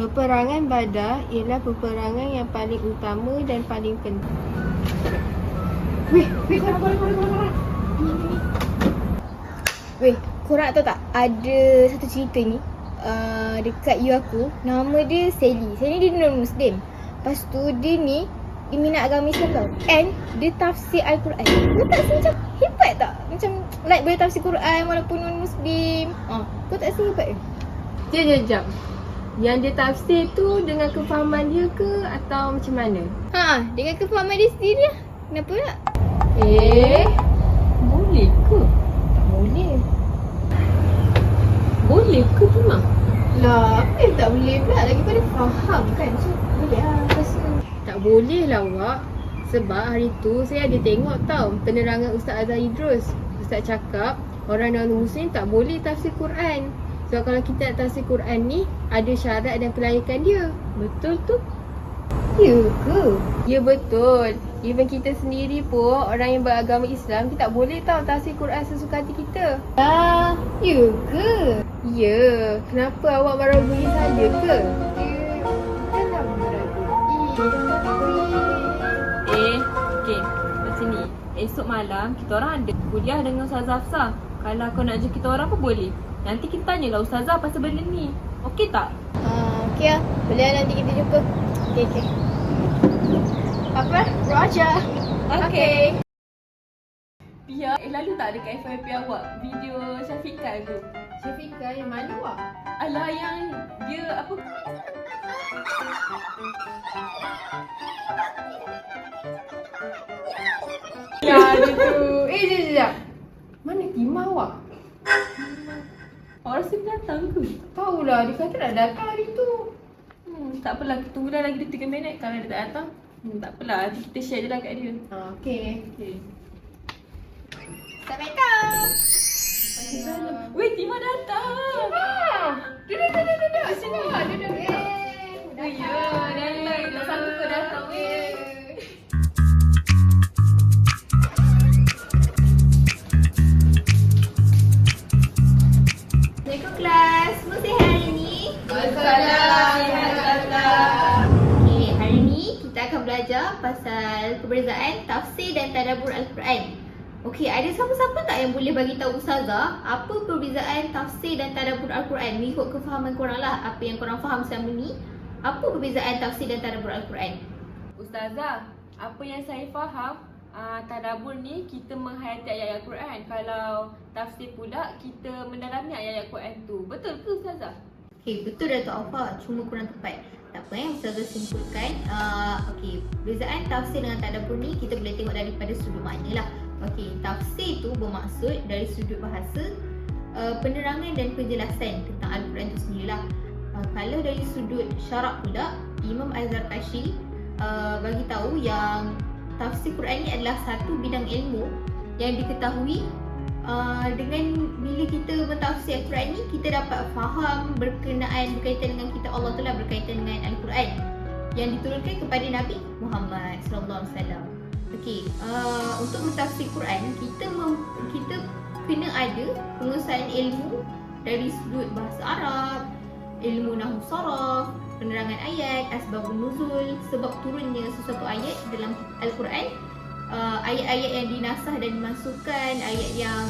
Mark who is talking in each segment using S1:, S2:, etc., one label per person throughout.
S1: Peperangan Badar ialah peperangan yang paling utama dan paling penting.
S2: Weh, korang. Weh, korang tahu tak? Ada satu cerita ni dekat you aku. Nama dia Sally. Sally dia non-Muslim. Lepas tu dia ni dia minat agama Islam tau. And dia tafsir Al-Quran. Kau tak rasa macam hebat tak? Macam like boleh tafsir Quran walaupun non-Muslim. Kau tak rasa hebat ke?
S1: Jap. Yang dia tafsir tu dengan kefahaman dia ke atau macam mana?
S2: Dengan kefahaman dia sendiri lah. Kenapa tak?
S1: Boleh ke?
S2: Tak boleh.
S1: Boleh ke memang?
S2: Lah, apa yang tak boleh pula? Lagi pada faham kan? So, boleh lah rasa.
S1: Tak boleh lah awak. Sebab hari tu saya ada tengok tau penerangan Ustaz Azhar Idrus. Ustaz cakap orang non-Muslim tak boleh tafsir Quran. Sebab kalau kita nak tafsir Quran ni ada syarat dan kelayakan dia. Betul tu?
S2: Ya ke?
S1: Ya betul. Even kita sendiri pun orang yang beragama Islam, kita tak boleh tau tafsir Quran sesuka hati kita.
S2: Ya ke?
S1: Ya. Kenapa awak meragukan saya ke?
S2: Bukanlah meragukan.
S3: Okey, macam ni. Esok malam kita orang ada kuliah dengan Ustazah Hafsah. Kalau kau nak jumpa kita orang pun boleh. Nanti kita tanyalah Ustazah pasal benda ni. Okey tak?
S2: Okey lah. Boleh lah, nanti kita jumpa. Okey. Apa? Roger.
S3: Okey. Pia, lalu tak ada kat FYP awak video Syafiqah tu?
S1: Syafiqah yang mana awak?
S3: Alah yang dia apa?
S1: Ya ada tu. Jap. Mana Timah awak?
S3: Awak rasa dia datang ke?
S1: Tahulah, dia kata nak datang hari tu.
S3: Tak apalah, kita tunggulah lagi 3 minit. Kalau dia tak datang, tak apalah. Nanti kita share je lah kat dia.
S1: Okey.
S2: Assalamualaikum.
S3: Weh, Tima datang.
S1: Duduk.
S3: Sini.
S1: Duduk.
S3: Oh ya, datang. Tak sangka kau datang, weh.
S2: Assalamualaikum kelas. Semua sihat hari ni? Okey, hari ni kita akan belajar pasal perbezaan tafsir dan tadabbur Al-Quran. Okey, ada siapa-siapa tak yang boleh bagi tahu Ustazah apa perbezaan tafsir dan tadabbur Al-Quran? Mengikut kefahaman korang lah, apa yang korang faham selama ni. Apa perbezaan tafsir dan tadabbur Al-Quran?
S3: Ustazah, apa yang saya faham, tadabbur ni kita menghayati ayat-ayat Quran. Kalau tafsir pula kita mendalami ayat-ayat Quran tu. Betul ke Ustazah?
S2: Okey, betul Dato' Alfa, cuma kurang tepat. Tak apa Ustazah simpulkan. Okey, perbezaan tafsir dengan tadabbur ni kita boleh tengok daripada sudut mana lah. Okey, tafsir tu bermaksud dari sudut bahasa, penerangan dan penjelasan tentang Al-Quran tu sendirilah. Kalau dari sudut syarak pula, Imam Az-Zarkashi bagi tahu yang tafsir Quran ni adalah satu bidang ilmu yang diketahui dengan bila kita mentafsir Al-Quran ni, kita dapat faham berkenaan berkaitan dengan kitab Allah Ta'ala, berkaitan dengan Al-Quran yang diturunkan kepada Nabi Muhammad SAW. Okey, untuk mentafsir Quran, kita kena ada penguasaan ilmu dari sudut bahasa Arab, ilmu nahwu saraf, penerangan ayat, asbabun nuzul, sebab turunnya sesuatu ayat dalam Al-Quran, ayat-ayat yang dinasah dan dimasukkan, ayat yang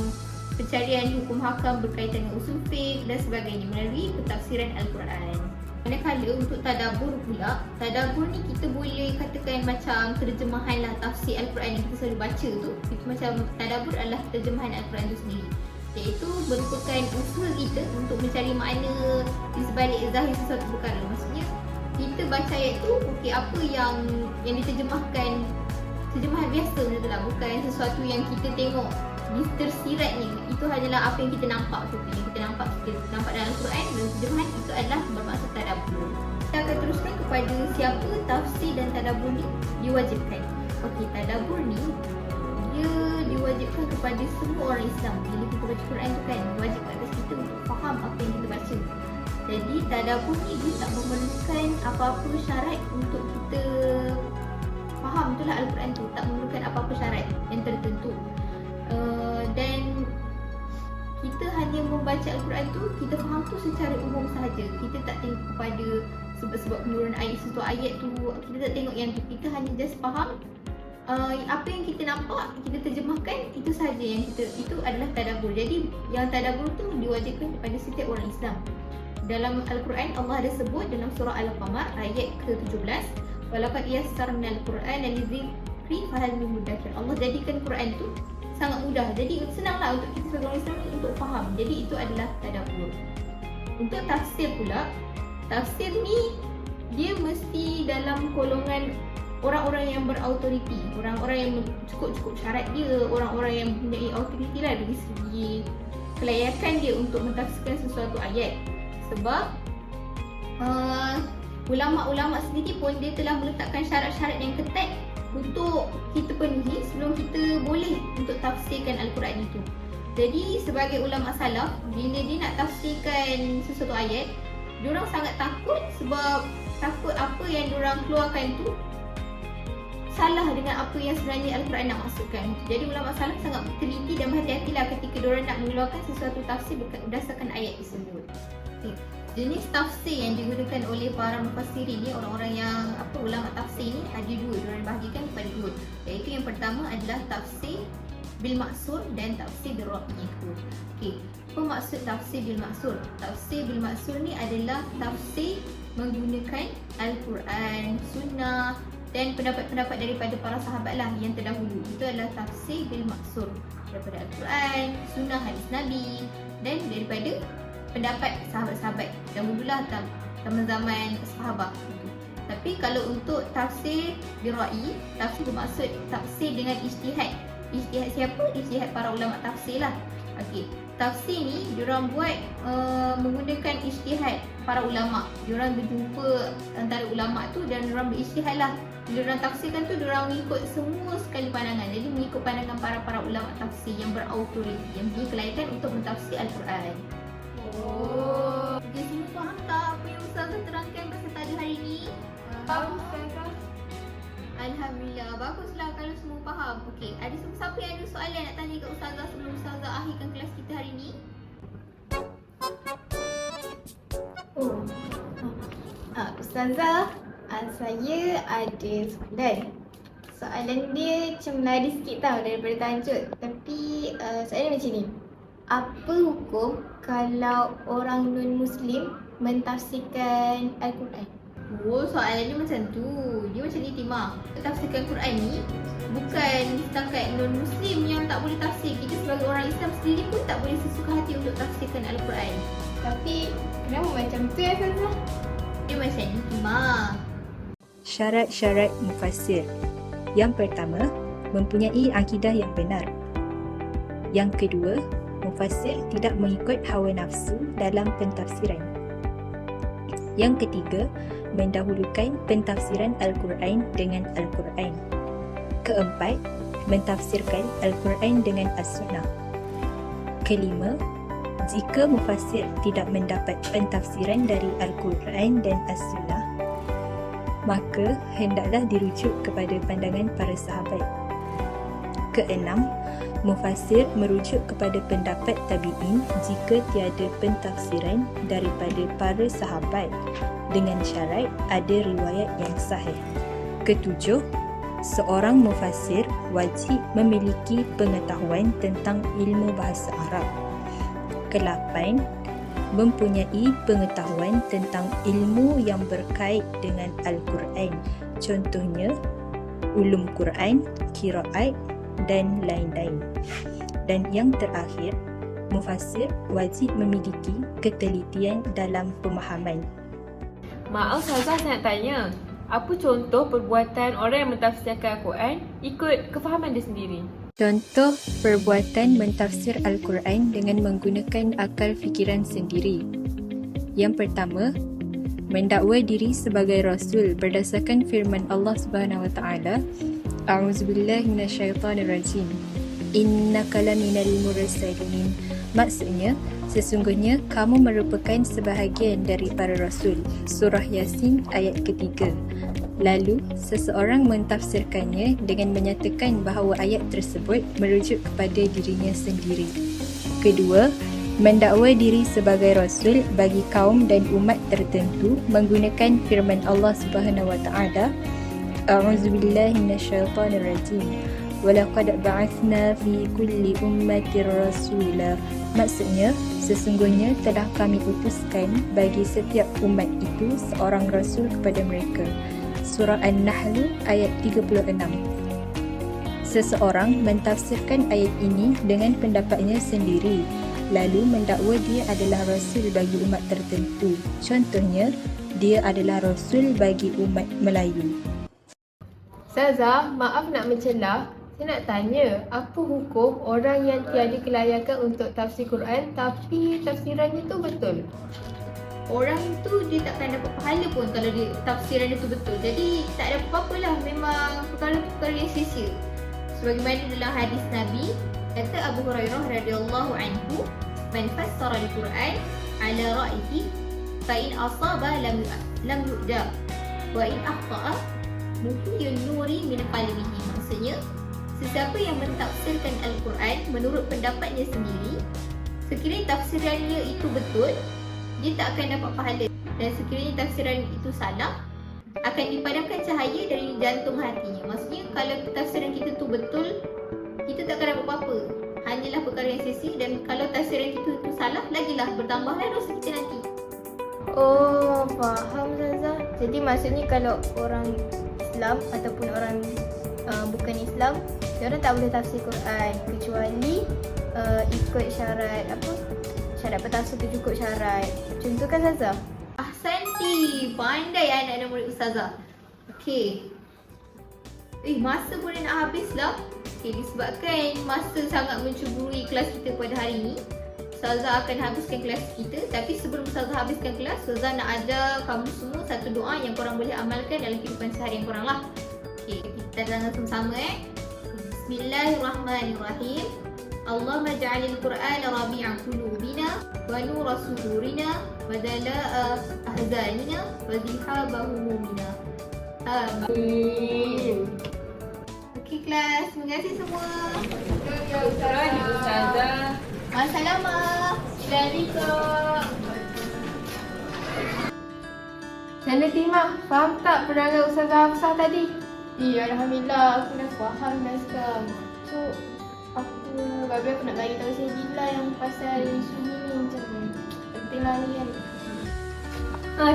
S2: pencarian hukum hakam berkaitan dengan usul fiqh dan sebagainya melalui pentafsiran Al-Quran. Manakala untuk tadabbur pula, tadabbur ni kita boleh katakan macam terjemahan lah tafsir Al-Quran yang kita selalu baca tu. Itu macam tadabbur adalah terjemahan Al-Quran tu sendiri, iaitu merupakan usaha kita untuk mencari makna di sebalik zahir sesuatu perkara. Maksudnya kita baca ayat tu, okey, apa yang diterjemahkan, terjemahan biasa macam tu lah, bukan sesuatu yang kita tengok tersiratnya. Itu hanyalah apa yang kita nampak tu, yang kita nampak dalam Al-Quran dan terjemahan itu adalah bermaksud tadabbur. Kita akan teruskan kepada siapa tafsir dan tadabbur ni diwajibkan. Okey, tadabbur ni dia diwajibkan kepada semua orang Islam. Bila kita baca Quran tu kan, wajib atas kita untuk faham apa yang kita baca. Jadi tadabbur ni dia tak memerlukan apa-apa syarat untuk kita faham itulah Al-Quran tu, tak memerlukan apa-apa syarat yang tertentu. Dan kita hanya membaca Al-Quran tu, kita faham tu secara umum sahaja. Kita tak tengok kepada sebab penurunan ayat sesuatu ayat tu, kita tak tengok yang tu, kita hanya just faham apa yang kita nampak, kita terjemahkan, itu sahaja yang itu adalah tadabbur. Jadi yang tadabbur tu diwajibkan kepada setiap orang Islam. Dalam Al-Quran Allah ada sebut dalam surah Al-Qamar ayat ke-17, walaqad yassarnal Qur'ana lidzikri fahal min muddakir. Allah jadikan Quran tu sangat mudah. Jadi senanglah untuk kita sebagai orang Islam untuk faham. Jadi itu adalah tadabbur. Untuk tafsir pula, tafsir ni dia mesti dalam golongan orang-orang yang berautoriti, orang-orang yang cukup syarat dia, orang-orang yang mempunyai autoriti lah dari segi kelayakan dia untuk mentafsirkan sesuatu ayat. Sebab ulama-ulama sendiri pun dia telah meletakkan syarat-syarat yang ketat untuk kita penuhi sebelum kita boleh untuk tafsirkan Al-Quran itu. Jadi sebagai ulama salaf, bila dia nak tafsirkan sesuatu ayat, diorang sangat takut sebab takut apa yang diorang keluarkan tu salah dengan apa yang sebenarnya Al-Quran nak maksudkan. Jadi ulama salaf sangat teliti dan berhati-hatilah ketika diorang nak mengeluarkan sesuatu tafsir berdasarkan ayat tersebut. Jenis tafsir yang digunakan oleh para mufassirin ni, orang-orang yang ulama tafsir ni ada dua, diorang bahagikan kepada dua, iaitu yang pertama adalah tafsir bil maksur dan tafsir bil ra'yi. Okey, apa maksud tafsir bil maksur? Tafsir bil maksur ni adalah tafsir menggunakan Al-Quran, sunnah dan pendapat-pendapat daripada para sahabat lah yang terdahulu. Itu adalah tafsir bil maksur, daripada Al-Quran, sunnah, hadis Nabi dan daripada pendapat sahabat-sahabat dahululah zaman sahabat. Tapi kalau untuk tafsir bil ra'yi, tafsir bermaksud tafsir dengan ijtihad. Ijtihad siapa? Ijtihad para ulama tafsir lah. Okey, tafsir ni diorang buat menggunakan ijtihad para ulama. Diorang berjumpa antara ulama tu dan diorang berijtihad lah. Bila diorang tafsirkan tu, diorang mengikut semua sekali pandangan. Jadi mengikut pandangan para ulama tafsir yang berautoriti, yang punya kelayakan untuk mentafsir Al-Quran. Dia semua faham tak apa yang Ustazah terangkan beserta hari ni?
S3: Faham Ustazah?
S2: Alhamdulillah, baguslah kalau semua faham. Okey, ada siapa yang ada soalan nak tanya ke Ustazah sebelum Ustazah akhirkan kelas kita hari ni?
S4: Ustazah, saya ada soalan. Soalan dia macam lari sikit tau daripada tajuk. Tapi soalan macam ni. Apa hukum kalau orang non-Muslim mentafsirkan Al-Quran?
S2: Oh, soalan dia macam tu. Dia macam ni Timah. Tafsirkan Quran ni bukan setakat non-Muslim yang tak boleh tafsir. Kita sebagai orang Islam sendiri pun tak boleh sesuka hati untuk tafsirkan Al-Quran.
S4: Tapi kenapa macam tu ya Ustazah?
S2: Dia macam ni Timah.
S5: Syarat-syarat mufassir. Yang pertama, mempunyai akidah yang benar. Yang kedua, mufassir tidak mengikut hawa nafsu dalam pentafsiran. Yang ketiga, mendahulukan pentafsiran Al-Quran dengan Al-Quran. Keempat, mentafsirkan Al-Quran dengan As-Sunnah. Kelima, jika mufassir tidak mendapat pentafsiran dari Al-Quran dan As-Sunnah, maka hendaklah dirujuk kepada pandangan para sahabat. Keenam, mufassir merujuk kepada pendapat tabi'in jika tiada pentafsiran daripada para sahabat dengan syarat ada riwayat yang sahih. Ketujuh, seorang mufassir wajib memiliki pengetahuan tentang ilmu bahasa Arab. Kelapan, mempunyai pengetahuan tentang ilmu yang berkait dengan Al-Quran, contohnya ulum Quran, qiraat dan lain-lain. Dan yang terakhir, mufassir wajib memiliki ketelitian dalam pemahaman.
S3: Maaf Ustazah, saya nak tanya. Apa contoh perbuatan orang yang mentafsirkan Al-Quran ikut kefahaman dia sendiri?
S5: Contoh perbuatan mentafsir Al-Quran dengan menggunakan akal fikiran sendiri. Yang pertama, mendakwa diri sebagai Rasul berdasarkan firman Allah Subhanahu Wa Taala, A'udzubillahi minasyaitonirrajim. Innaka laminal mursalin. Maksudnya, sesungguhnya kamu merupakan sebahagian dari para Rasul. Surah Yasin ayat ketiga. Lalu, seseorang mentafsirkannya dengan menyatakan bahawa ayat tersebut merujuk kepada dirinya sendiri. Kedua, Mendakwa diri sebagai rasul bagi kaum dan umat tertentu menggunakan firman Allah Subhanahu wa taala, A'udzubillahi minasyaitonirrajim. Walaqad ba'athna fi kulli ummatin rasula. Maksudnya, sesungguhnya telah kami utuskan bagi setiap umat itu seorang rasul kepada mereka. Surah An-Nahl ayat 36. Seseorang mentafsirkan ayat ini dengan pendapatnya sendiri, lalu mendakwa dia adalah rasul bagi umat tertentu. Contohnya, dia adalah rasul bagi umat Melayu.
S1: Ustazah, maaf nak mencelah. Saya nak tanya, apa hukum orang yang tiada kelayakan untuk tafsir Quran tapi tafsirannya tu betul?
S2: Orang tu dia takkan dapat pahala pun kalau dia tafsiran dia tu betul. Jadi tak ada apa-apa lah, memang perkara-perkara yang sia-sia. Sebagaimana dalam hadis Nabi, kata Abu Hurairah radhiyallahu anhu, "Man fassara al-Quran ala ra'yihi fa in asaba lam yu'jab wa in akhta'a muhyiyun nuri min qalbihi." Maksudnya, sesiapa yang mentafsirkan Al-Quran menurut pendapatnya sendiri, sekiranya tafsirannya itu betul, dia tak akan dapat pahala. Dan sekiranya tafsiran itu salah, akan dipadamkan cahaya dari jantung hatinya. Maksudnya kalau tafsiran kita tu betul, kita tak akan dapat apa-apa. Hanyalah perkara yang sia-sia. Dan kalau tafsiran kita tu salah, lagilah bertambahlah dosa kita nanti.
S4: Oh, faham Ustazah. Jadi maksudnya kalau orang Islam ataupun orang bukan Islam, dia orang tak boleh tafsir Quran kecuali ikut syarat syarat pentafsir tu cukup syarat. Contoh kan Ustazah?
S2: Ahsanti, pandai anak-anak murid Ustazah. Okey. Masa pun dah nak habis lah. Okey, disebabkan masa sangat mencuburi kelas kita pada hari ini, Ustazah akan habiskan kelas kita. Tapi sebelum Ustazah habiskan kelas, Ustazah nak ajar kamu semua satu doa yang korang boleh amalkan dalam kehidupan seharian korang lah. Okey, kita dengar sama-sama Bismillahirrahmanirrahim. Allahumma ja'alil Qur'ana rabi'a qulubina wa nura sudurina wa jalaa ahzanina wa dhihaba humumina. Amin. Okey kelas, terima kasih semua.
S3: Ustazah.
S2: Assalamualaikum.
S1: Assalamualaikum. Sana Timah, faham tak penerangan Ustazah Hafsah tadi?
S4: Alhamdulillah, aku dah faham dah sekarang. So, babi aku nak bagi tahu saya Dila yang pasal sunyi ni macam penting lah ni kan.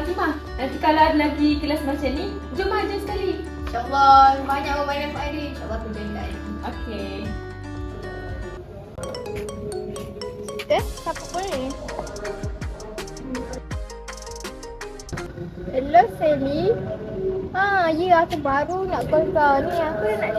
S3: Timah, nanti kalau ada lagi kelas macam ni, jom ajar sekali.
S4: InsyaAllah, banyak faedah dia. InsyaAllah aku jangan.
S3: Okey.
S4: Siapa pun ni?
S1: Hello Sally. Ya, aku baru nak call kau ni. Aku nak